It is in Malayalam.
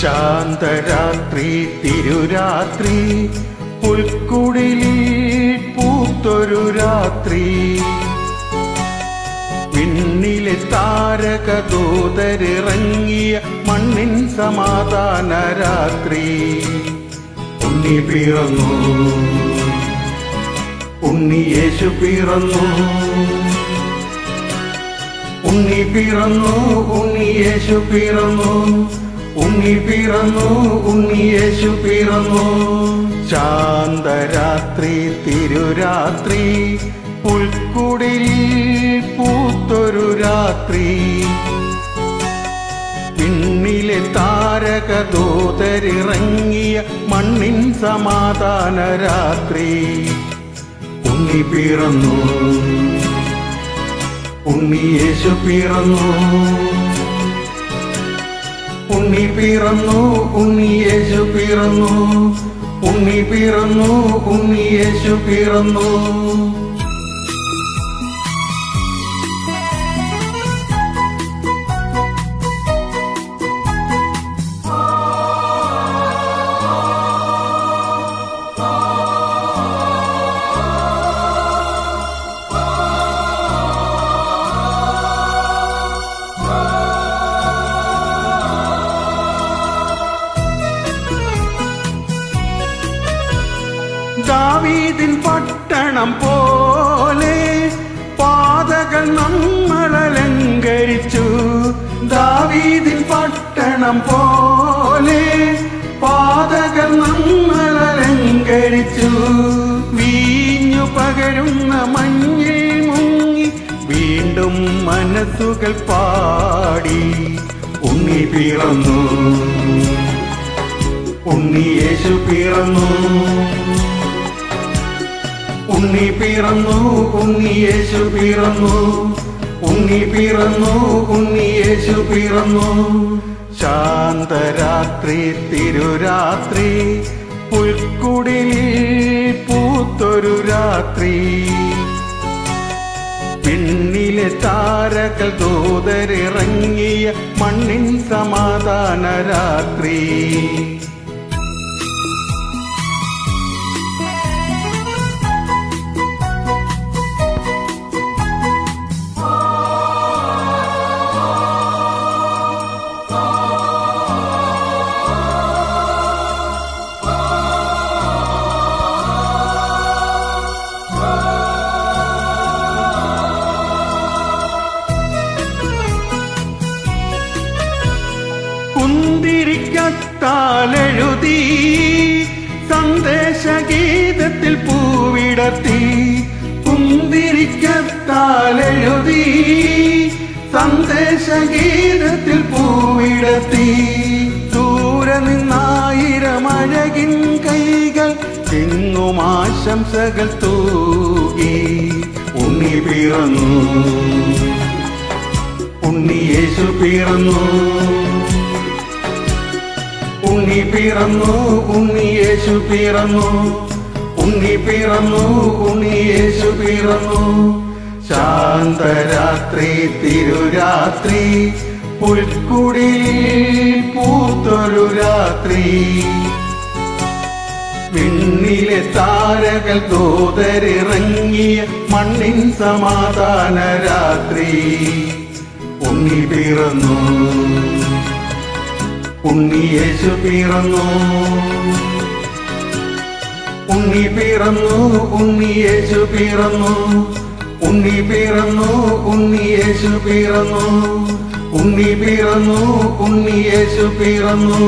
ശാന്തരാത്രി തിരുരാത്രി പുൽക്കുടിലിൽ പൂത്തൊരു രാത്രി വിണ്ണിലെ താരകദൂതരിറങ്ങിയ മണ്ണിൻ സമാധാന രാത്രി ഉണ്ണി പിറന്നു ഉണ്ണി യേശു പിറന്നു ഉണ്ണി പിറന്നു ഉണ്ണി യേശു പിറന്നു ഉണ്ണി പിറന്നു ഉണ്ണി യേശു പിറന്നു ശാന്തരാത്രി തിരുരാത്രി പുൽക്കുടിലിൽ പൂത്തൊരു രാത്രി വിണ്ണിലെ താരകദൂതരിറങ്ങിയ മണ്ണിൻ സമാധാന രാത്രി ഉണ്ണി പിറന്നു ഉണ്ണി യേശു പിറന്നു ഉണ്ണി പിറന്നു ഉണ്ണി യേശു പിറന്നു ഉണ്ണി പിറന്നു ഉണ്ണി യേശു പിറന്നു ദാവീദിൻ പട്ടണം പോലെ പാതകൾ നമ്മളലങ്കരിച്ചു ദാവീദിൻ പട്ടണം പോലെ പാതകൾ നമ്മളലങ്കരിച്ചു വീഞ്ഞു പകരുന്ന മഞ്ഞിൽ മുങ്ങി വീണ്ടും മനസ്സുകൾ പാടി ഉണ്ണി പിറന്നു ഉണ്ണി യേശു പിറന്നു ഉണ്ണി പിറന്നു ഉണ്ണി യേശു പിറന്നു ഉണ്ണി പിറന്നു ഉണ്ണി യേശു പിറന്നു ശാന്തരാത്രി തിരുരാത്രി പുൽക്കുടിലിൽ പൂത്തൊരു രാത്രി വിണ്ണിലെ താരകൾ ദൂതരിറങ്ങിയ മണ്ണിൻ സമാധാന രാത്രി കുന്തിരിക്കത്താലെഴുതി സന്ദേശഗീതത്തിൽ പൂവിടർത്തി കുന്തിരിക്കത്താലെഴുതി സന്ദേശഗീതത്തിൽ പൂവിടർത്തി ദൂരെ നിന്നായിരം അഴകിൻ കൈകൾ എങ്ങും ആശംസകൾ തൂകി ഉണ്ണി പിറന്നു ഉണ്ണി യേശു പിറന്നു ഉണ്ണി പിറന്നു ഉണ്ണി യേശു പിറന്നു ഉണ്ണി പിറന്നു ഉണ്ണി യേശു പിറന്നു ശാന്തരാത്രി തിരുരാത്രി പുൽക്കുടിലിൽ പൂത്തൊരു രാത്രി വിണ്ണിലെ താരകൾ ദൂതരിറങ്ങിയ മണ്ണിൻ സമാധാന രാത്രി ഉണ്ണി പിറന്നു ഉണ്ണി യേശു പിറന്നു ഉണ്ണി പിറന്നു ഉണ്ണി യേശു പിറന്നു ഉണ്ണി പിറന്നു ഉണ്ണി യേശു പിറന്നു ഉണ്ണി പിറന്നു ഉണ്ണി യേശു പിറന്നു